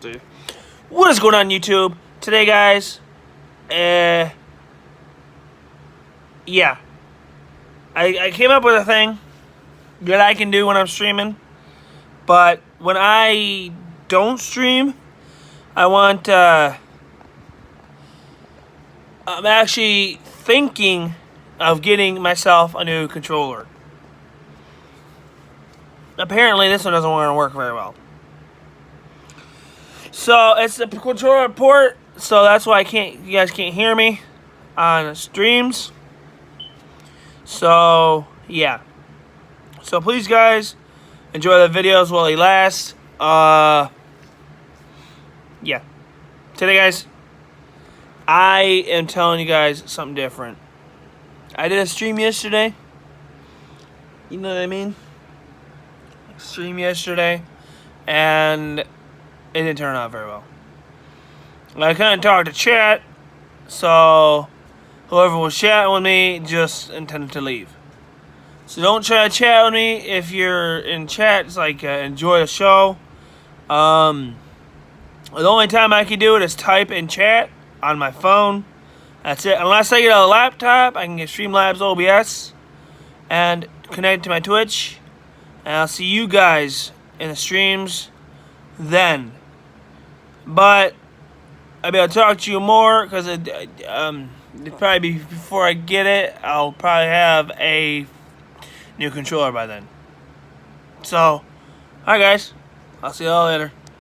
Dude. What is going on, YouTube? Today, guys, yeah, I came up with a thing that I can do when I'm streaming, but when I don't stream, I'm actually thinking of getting myself a new controller. Apparently, this one doesn't want to work very well. So it's the controller port, so that's why you guys can't hear me on streams. So yeah. So please, guys, enjoy the videos while they last. Yeah. Today, guys, I am telling you guys something different. I did a stream yesterday. You know what I mean? Stream yesterday, and it didn't turn out very well. I couldn't talk to chat, so whoever was chatting with me just intended to leave. So don't try to chat with me if you're in chat. It's like enjoy the show. The only time I can do it is type in chat on my phone. That's it. Unless I get a laptop, I can get Streamlabs OBS and connect it to my Twitch. And I'll see you guys in the streams then. But I'll be able to talk to you more because it'll probably be before I get it. I'll probably have a new controller by then. So, alright, guys. I'll see you all later.